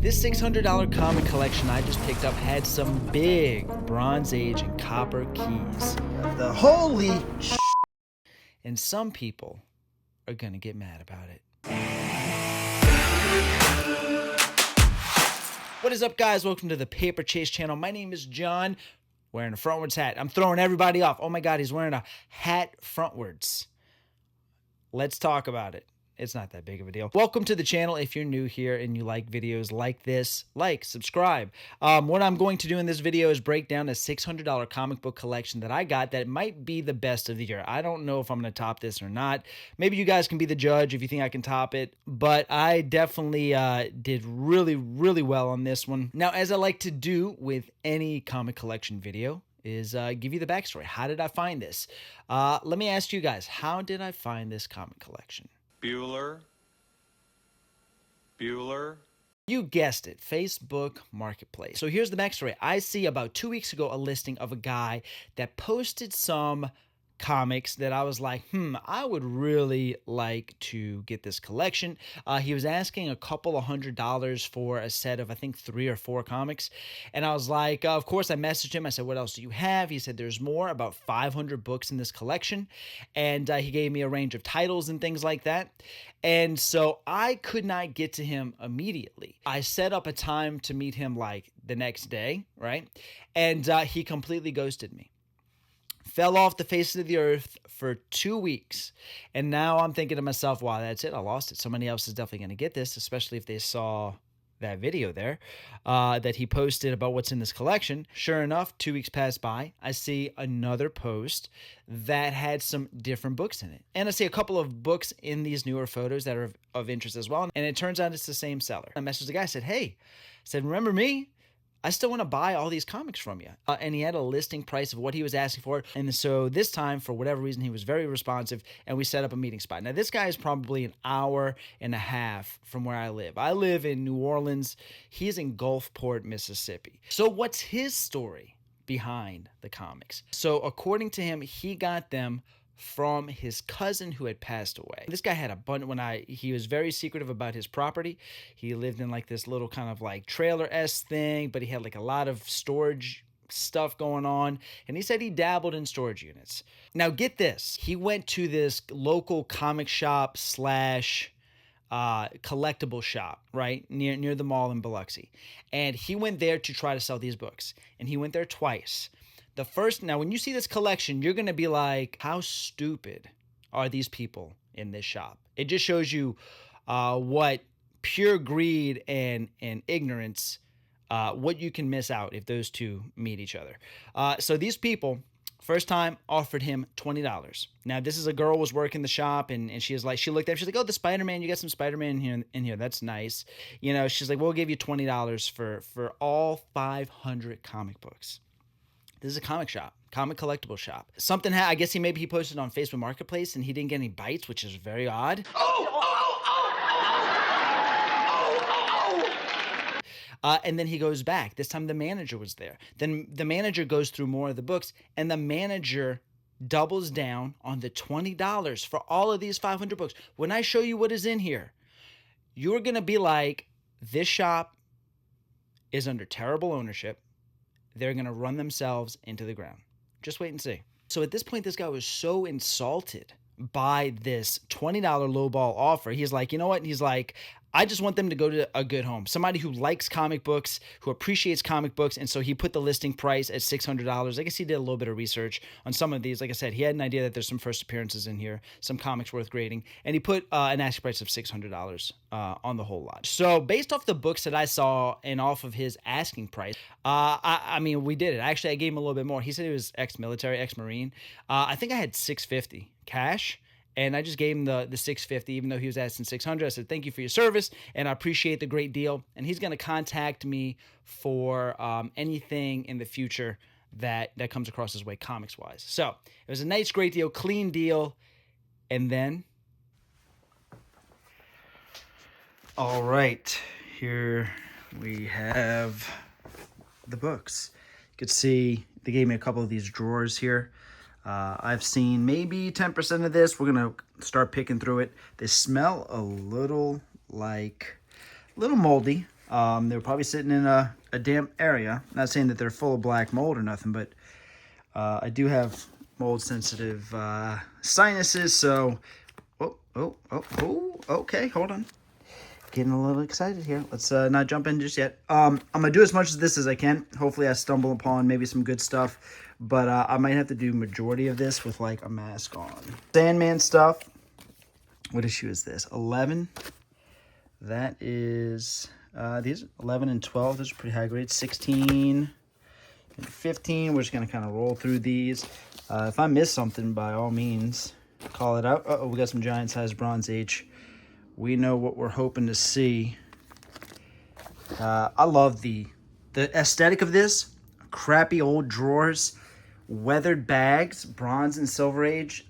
This $600 comic collection I just picked up had some big Bronze Age and copper keys. The holy And some people are gonna get mad about it. What is up, guys? Welcome to the Paper Chase channel. My name is John, wearing a frontwards hat. I'm throwing everybody off. Oh my God, he's wearing a hat frontwards. Let's talk about it. It's not that big of a deal. Welcome to the channel. If you're new here and you like videos like this, subscribe. What I'm going to do in this video is break down a $600 comic book collection that I got that might be the best of the year. I don't know if I'm going to top this or not. Maybe you guys can be the judge if you think I can top it, but I definitely did really well on this one. Now, as I like to do with any comic collection video, is give you the backstory. How did I find this? Let me ask you guys, how did I find this comic collection? Bueller. You guessed it, Facebook Marketplace. So here's the backstory. I see about 2 weeks ago a listing of a guy that posted some comics that I was like, I would really like to get this collection. He was asking a couple of $100 for a set of, I think, 3 or 4 comics. And I was like, of course, I messaged him. I said, what else do you have? He said, there's more, about 500 books in this collection. And he gave me a range of titles and things like that. And so I could not get to him immediately. I set up a time to meet him like the next day, right? And he completely ghosted me. Fell off the face of the earth for 2 weeks. And now I'm thinking to myself, wow, that's it. I lost it. Somebody else is definitely going to get this, especially if they saw that video there that he posted about what's in this collection. Sure enough, 2 weeks passed by. I see another post that had some different books in it. And I see a couple of books in these newer photos that are of interest as well. And it turns out it's the same seller. I messaged the guy, said, hey, remember me? I still want to buy all these comics from you. And he had a listing price of what he was asking for. And so this time, for whatever reason, he was very responsive and we set up a meeting spot. Now, this guy is probably an hour and a half from where I live. I live in New Orleans. He's in Gulfport, Mississippi. So what's his story behind the comics? So according to him, he got them from his cousin who had passed away. This guy had a bunch. He was very secretive about his property. He lived in like this little kind of like trailer-esque thing, but he had like a lot of storage stuff going on. And he said he dabbled in storage units. Now get this. He went to this local comic shop slash collectible shop, right? Near the mall in Biloxi. And he went there to try to sell these books. And he went there twice. Now, when you see this collection, you're going to be like, how stupid are these people in this shop? It just shows you what pure greed and ignorance, what you can miss out if those two meet each other. So these people, first time, offered him $20. Now, this is a girl was working the shop, and she looked at him, she's like, oh, the Spider-Man, you got some Spider-Man in here. That's nice. You know, she's like, we'll give you $20 for all 500 comic books. This is a comic shop, comic collectible shop. Something I guess he posted on Facebook Marketplace and he didn't get any bites, which is very odd. And then he goes back. This time the manager was there. Then the manager goes through more of the books and the manager doubles down on the $20 for all of these 500 books. When I show you what is in here, you're going to be like, this shop is under terrible ownership. They're going to run themselves into the ground. Just wait and see. So at this point, this guy was so insulted by this $20 lowball offer. He's like, you know what? He's like, I just want them to go to a good home. Somebody who likes comic books, who appreciates comic books. And so he put the listing price at $600. I guess he did a little bit of research on some of these. Like I said, he had an idea that there's some first appearances in here, some comics worth grading. And he put an asking price of $600 on the whole lot. So based off the books that I saw and off of his asking price, I mean, we did it. Actually, I gave him a little bit more. He said he was ex-military, ex-Marine. I think I had $650 cash. And I just gave him the $650, even though he was asking $600. I said, thank you for your service, and I appreciate the great deal. And he's going to contact me for anything in the future that comes across his way comics-wise. So it was a nice, great deal, clean deal. And then, all right, here we have the books. You could see they gave me a couple of these drawers here. I've seen maybe 10% of this. We're going to start picking through it. They smell a little moldy, They were probably sitting in a damp area. Not saying that they're full of black mold or nothing, but I do have mold sensitive sinuses, so okay, hold on. Getting a little excited here. Let's not jump in just yet. I'm gonna do as much of this as I can. Hopefully I stumble upon maybe some good stuff, but I might have to do majority of this with like a mask on. Sandman stuff. What issue is this? 11. That is these 11 and 12. Those are pretty high grade. 16 and 15. We're just gonna kind of roll through these. If I miss something, by all means, call it out. Uh-oh, we got some giant size Bronze Age. We know what we're hoping to see. I love the aesthetic of this. Crappy old drawers, weathered bags, Bronze and Silver Age.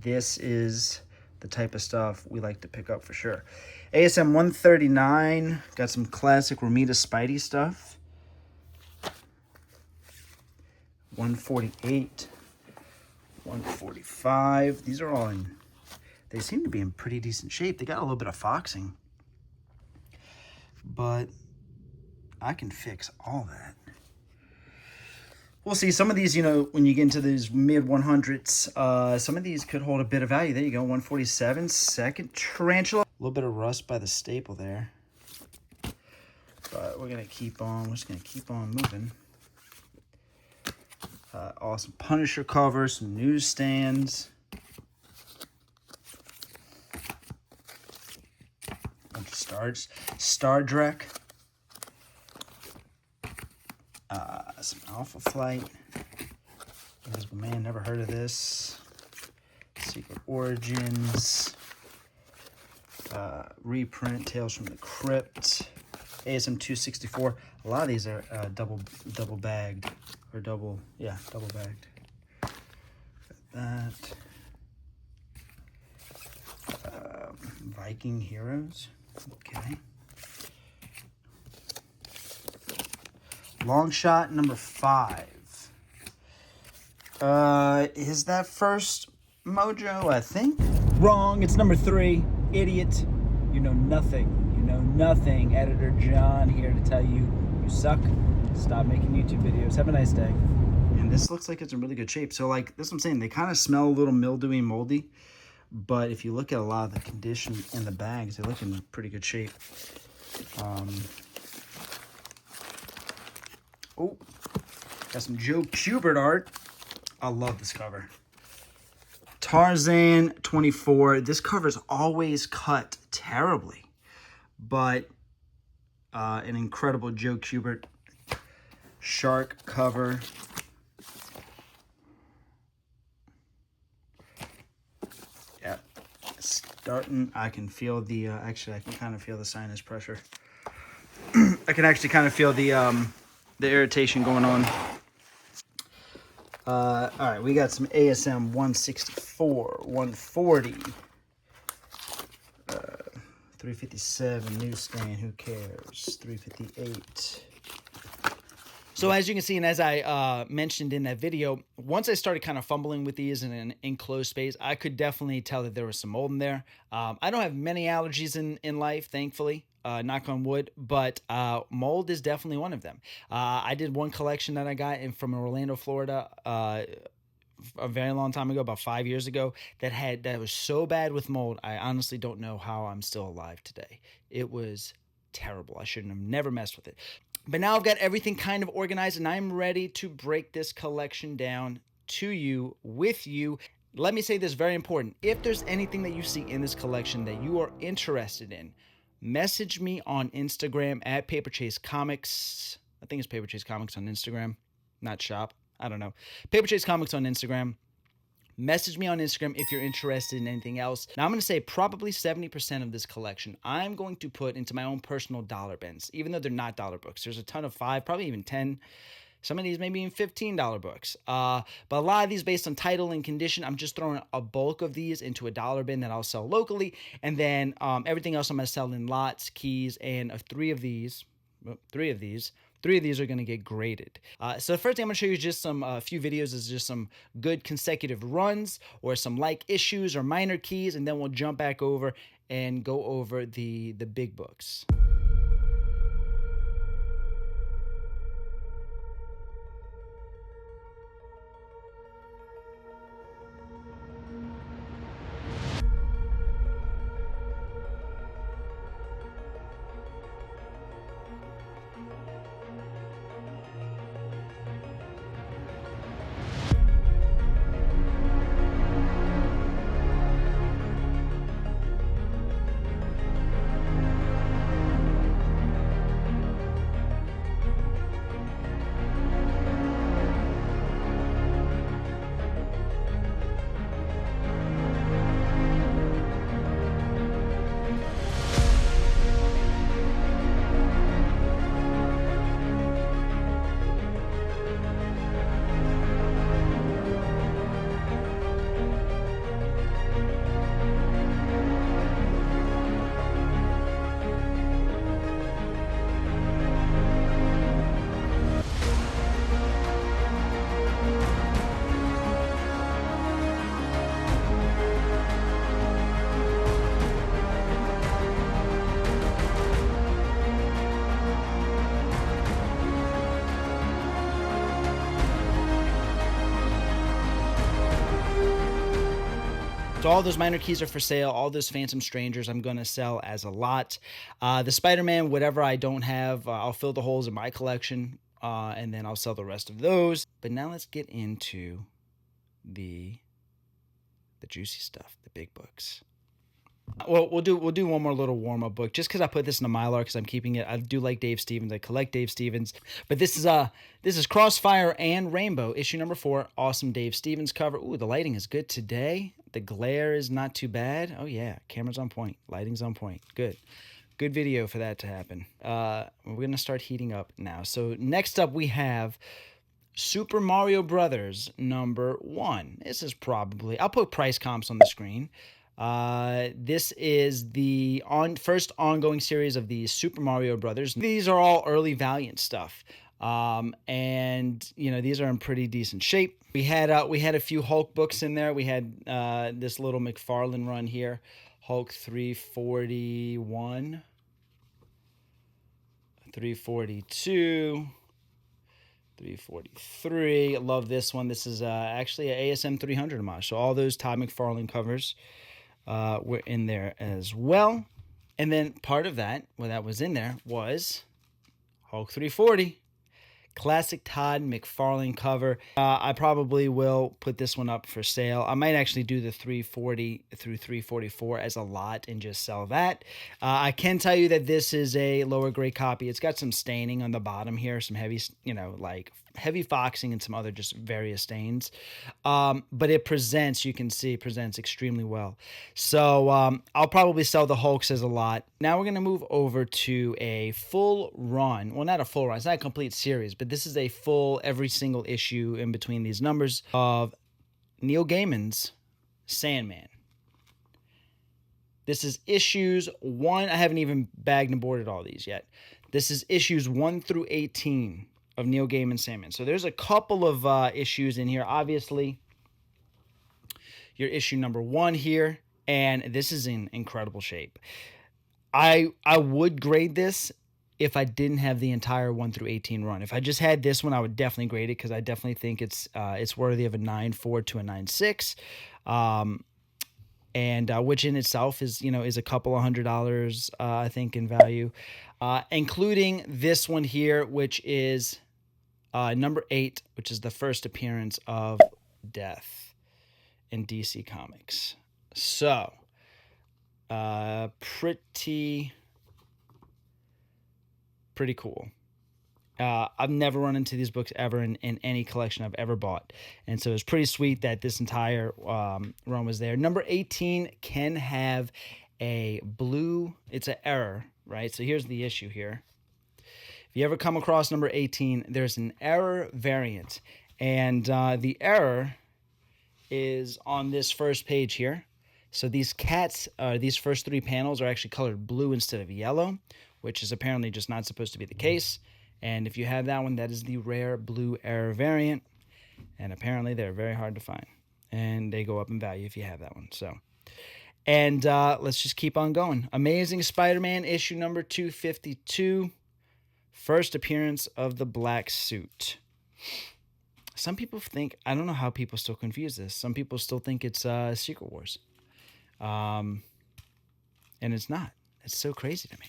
This is the type of stuff we like to pick up for sure. ASM 139. Got some classic Romita Spidey stuff. 148. 145. These are all in... They seem to be in pretty decent shape. They got a little bit of foxing, but I can fix all that. We'll see. Some of these, you know, when you get into these mid 100s, some of these could hold a bit of value. There you go, 147, second tarantula. A little bit of rust by the staple there, but we're gonna keep on. We're just gonna keep on moving. Awesome Punisher cover, some newsstands. Star Trek, some Alpha Flight. Man, never heard of this. Secret Origins, reprint Tales from the Crypt, ASM 264. A lot of these are double bagged or double bagged. Got that. Viking Heroes. Okay. Long shot number 5. Is that first Mojo? I think. Wrong. It's number 3. Idiot. You know nothing. You know nothing. Editor John here to tell you you suck. Stop making YouTube videos. Have a nice day. And this looks like it's in really good shape. So like this, I'm saying they kind of smell a little mildewy, moldy. But if you look at a lot of the condition in the bags, they look in pretty good shape. Oh, got some Joe Kubert art. I love this cover. Tarzan 24. This cover is always cut terribly, but an incredible Joe Kubert shark cover. Starting, I can feel the, actually I can kind of feel the sinus pressure. I can actually kind of feel the irritation going on. All right, we got some ASM 164, 140, 357, newsstand, who cares, 358. So as you can see, and as I mentioned in that video, once I started kind of fumbling with these in an enclosed space, I could definitely tell that there was some mold in there. I don't have many allergies in life, thankfully, knock on wood, but mold is definitely one of them. I did one collection that I got from Orlando, Florida, a very long time ago, about 5 years ago, that was so bad with mold, I honestly don't know how I'm still alive today. It was terrible. I shouldn't have never messed with it. But now I've got everything kind of organized, and I'm ready to break this collection down to you, with you. Let me say this, very important. If there's anything that you see in this collection that you are interested in, message me on Instagram at Paper Chase Comics. I think it's Paper Chase Comics on Instagram, not shop. I don't know. Paper Chase Comics on Instagram. Message me on Instagram if you're interested in anything else. Now, I'm going to say probably 70% of this collection I'm going to put into my own personal dollar bins, even though they're not dollar books. There's a ton of 5, probably even 10. Some of these maybe even $15 books. But a lot of these based on title and condition, I'm just throwing a bulk of these into a dollar bin that I'll sell locally. And then everything else I'm going to sell in lots, keys, and 3 of these are going to get graded. So the first thing I'm going to show you is just some few videos is just some good consecutive runs or some like issues or minor keys, and then we'll jump back over and go over the big books. So all those minor keys are for sale. All those Phantom Strangers I'm going to sell as a lot. The Spider-Man, whatever I don't have, I'll fill the holes in my collection, and then I'll sell the rest of those. But now let's get into the juicy stuff, the big books. Well, we'll do one more little warm-up book just because I put this in a Mylar because I'm keeping it. I do like Dave Stevens. I collect Dave Stevens. But this is Crossfire and Rainbow, issue number 4. Awesome Dave Stevens cover. Ooh, the lighting is good today. The glare is not too bad. Oh yeah, camera's on point. Lighting's on point. Good. Good video for that to happen. We're going to start heating up now. So next up we have Super Mario Brothers number 1. This is probably, I'll put price comps on the screen. This is the first ongoing series of the Super Mario Brothers. These are all early Valiant stuff. And you know, these are in pretty decent shape. We had a few Hulk books in there. We had this little McFarlane run here, Hulk 341, 342, 343. I love this one. This is actually an ASM 300 homage. So all those Todd McFarlane covers were in there as well. And then part of that, what that was in there, was Hulk 340. Classic Todd McFarlane cover. I probably will put this one up for sale. I might actually do the 340 through 344 as a lot and just sell that. I can tell you that this is a lower grade copy. It's got some staining on the bottom here, some heavy, you know, like heavy foxing and some other just various stains. But it presents, you can see, presents extremely well. So I'll probably sell the Hulks as a lot. Now we're going to move over to a full run. Well, not a full run. It's not a complete series, but this is a full, every single issue in between these numbers of Neil Gaiman's Sandman. This is issues 1. I haven't even bagged and boarded all these yet. This is issues 1 through 18 of Neil Gaiman's Sandman. So there's a couple of issues in here. Obviously, your issue number 1 here, and this is in incredible shape. I would grade this if I didn't have the entire 1 through 18 run. If I just had this one, I would definitely grade it because I definitely think it's worthy of a 9.4 to a 9.6. And which in itself is, you know, is a couple of $100, I think, in value, including this one here, which is number 8, which is the first appearance of Death in DC Comics. So, pretty cool. I've never run into these books ever in any collection I've ever bought. And so it's pretty sweet that this entire run was there. Number 18 can have a blue, it's an error, right? So here's the issue here. If you ever come across number 18, there's an error variant. And the error is on this first page here. So these cats, these first 3 panels are actually colored blue instead of yellow, which is apparently just not supposed to be the case. And if you have that one, that is the rare blue error variant. And apparently they're very hard to find. And they go up in value if you have that one. So, and let's just keep on going. Amazing Spider-Man issue number 252. First appearance of the black suit. Some people think, I don't know how people still confuse this. Some people still think it's Secret Wars. And it's not. It's so crazy to me.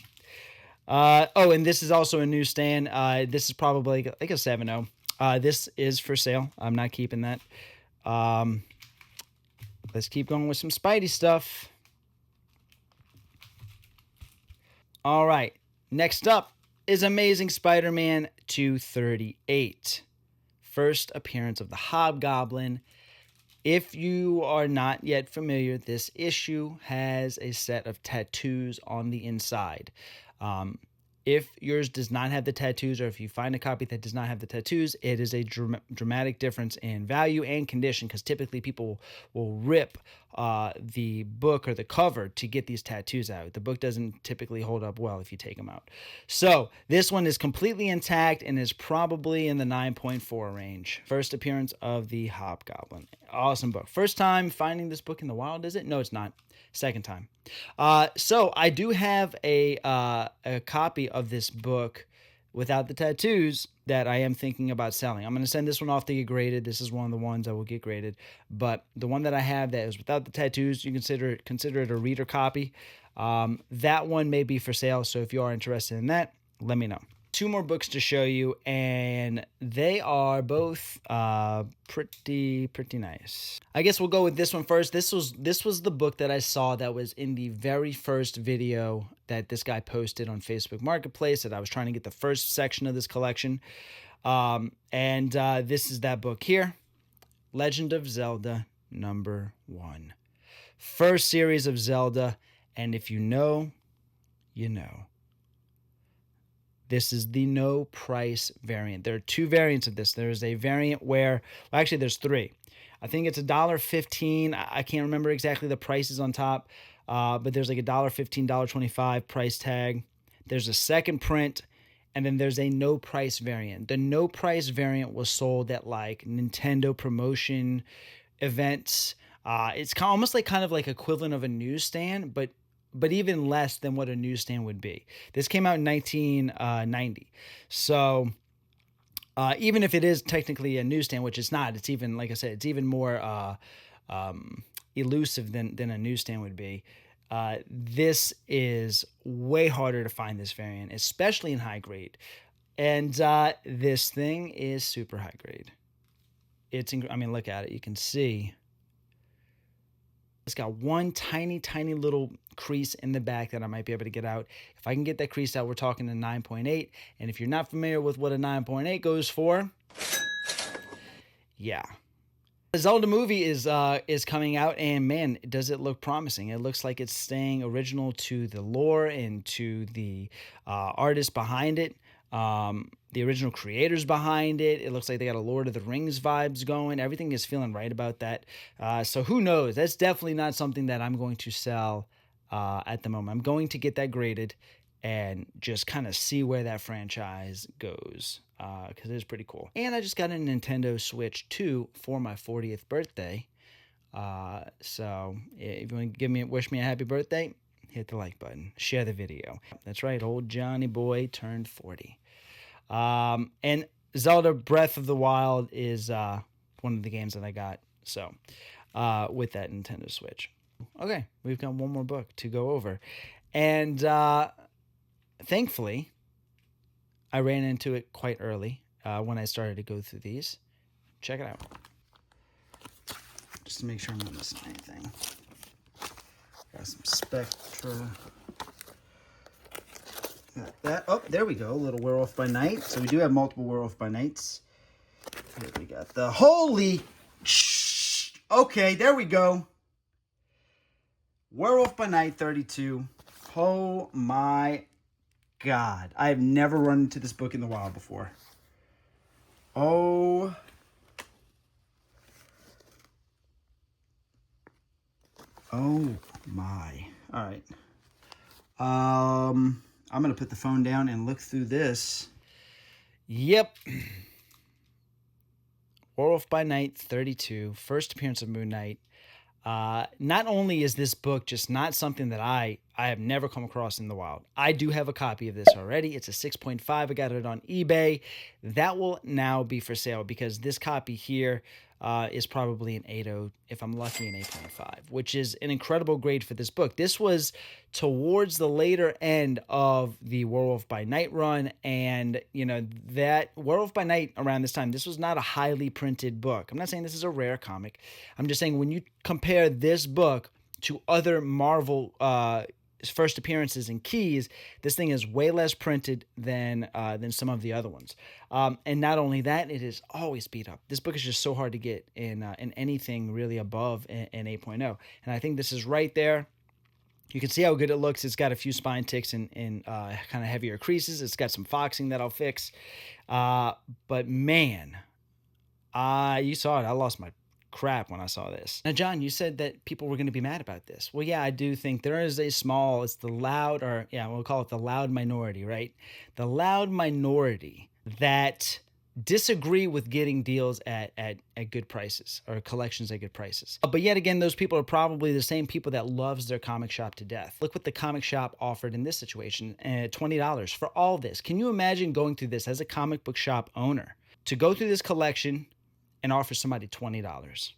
Oh, and this is also a newsstand. This is probably like a 7.0. This is for sale. I'm not keeping that. Let's keep going with some Spidey stuff. All right. Next up is Amazing Spider-Man 238. First appearance of the Hobgoblin. If you are not yet familiar, this issue has a set of tattoos on the inside. If yours does not have the tattoos, or if you find a copy that does not have the tattoos, it is a dramatic difference in value and condition, because typically people will rip the book or the cover to get these tattoos out. The book doesn't typically hold up well if you take them out. So this one is completely intact and is probably in the 9.4 range. First appearance of the Hobgoblin. Awesome book. First time finding this book in the wild, is it? No, it's not. Second time. So I do have a copy of this book without the tattoos that I am thinking about selling. I'm going to send this one off to get graded. This is one of the ones that will get graded. But the one that I have that is without the tattoos, you consider it a reader copy. That one may be for sale. So if you are interested in that, let me know. Two more books to show you, and they are both pretty nice. I guess we'll go with this one first. This was the book that I saw that was in the very first video that this guy posted on Facebook Marketplace, that I was trying to get the first section of this collection. This is that book here, Legend of Zelda #1. First series of Zelda, and if you know, you know. This is the no price variant. There are two variants of this. There's a variant where, well, actually there's three. I think it's $1.15. I can't remember exactly the prices on top, but there's like $1.15, $1.25 price tag. There's a second print, and then there's a no price variant. The no price variant was sold at like Nintendo promotion events. It's almost like kind of like equivalent of a newsstand, but even less than what a newsstand would be. This came out in 1990. So even if it is technically a newsstand, which it's not, it's even, like I said, it's even more elusive than a newsstand would be. This is way harder to find, this variant, especially in high grade. And this thing is super high grade. I mean, look at it. You can see it's got one tiny little crease in the back that I might be able to get out. If I can get that crease out, we're talking a 9.8. And if you're not familiar with what a 9.8 goes for, yeah. The Zelda movie is coming out, and man, does it look promising. It looks like it's staying original to the lore and to the artist behind it. The original creators behind it. It looks like they got a Lord of the Rings vibes going. Everything is feeling right about that. So who knows? That's definitely not something that I'm going to sell at the moment. I'm going to get that graded and just kind of see where that franchise goes, because it is pretty cool. And I just got a Nintendo Switch 2 for my 40th birthday. So if you want to wish me a happy birthday, hit the like button, share the video. That's right, old Johnny boy turned 40. And Zelda Breath of the Wild is one of the games that I got, so with that Nintendo Switch. Okay, we've got one more book to go over, and thankfully I ran into it quite early when I started to go through these. Check it out, just to make sure I'm not missing anything. Got some Spectra. Got that. Oh, there we go. A little Werewolf by Night. So we do have multiple Werewolf by Nights. Here we got the holy. Okay, there we go. Werewolf by Night 32. Oh my God. I have never run into this book in the wild before. Oh. Oh my. All right. I'm going to put the phone down and look through this. Yep. Werewolf by Night 32, first appearance of Moon Knight. Not only is this book just not something that I have never come across in the wild. I do have a copy of this already. It's a 6.5. I got it on eBay. That will now be for sale because this copy here is probably an 8.0, if I'm lucky, an 8.5, which is an incredible grade for this book. This was towards the later end of the Werewolf by Night run, and that Werewolf by Night around this time, this was not a highly printed book. I'm not saying this is a rare comic. I'm just saying when you compare this book to other Marvel first appearances and keys, this thing is way less printed than some of the other ones. And not only that, it is always beat up. This book is just so hard to get in anything really above an 8.0. And I think this is right there. You can see how good it looks. It's got a few spine ticks and kind of heavier creases. It's got some foxing that I'll fix. But man, you saw it. I lost my crap when I saw this. Now, John, you said that people were going to be mad about this. Well, yeah, I do think there is it's the loud, we'll call it the loud minority, right? The loud minority that disagree with getting deals at good prices or collections at good prices. But yet again, those people are probably the same people that loves their comic shop to death. Look what the comic shop offered in this situation, $20 for all this. Can you imagine going through this as a comic book shop owner, to go through this collection and offer somebody $20?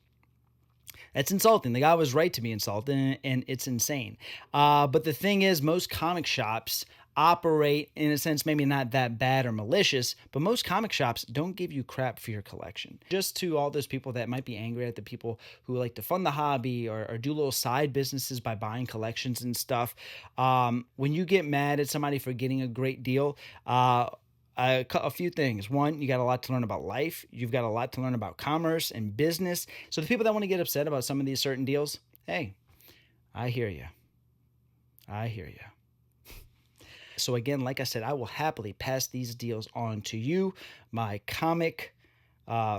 That's insulting. The guy was right to be insulted, and it's insane. But the thing is, most comic shops operate in a sense, maybe not that bad or malicious, but most comic shops don't give you crap for your collection. Just to all those people that might be angry at the people who like to fund the hobby or do little side businesses by buying collections and stuff, when you get mad at somebody for getting a great deal, a few things. One, you got a lot to learn about life. You've got a lot to learn about commerce and business. So the people that want to get upset about some of these certain deals, hey, I hear you. I hear you. So again, like I said, I will happily pass these deals on to you, my comic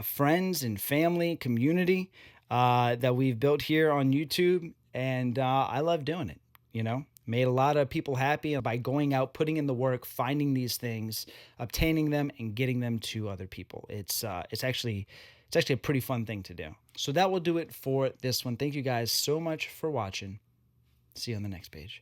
friends and family community that we've built here on YouTube. And I love doing it, you know. Made a lot of people happy by going out, putting in the work, finding these things, obtaining them, and getting them to other people. It's actually a pretty fun thing to do. So that will do it for this one. Thank you guys so much for watching. See you on the next page.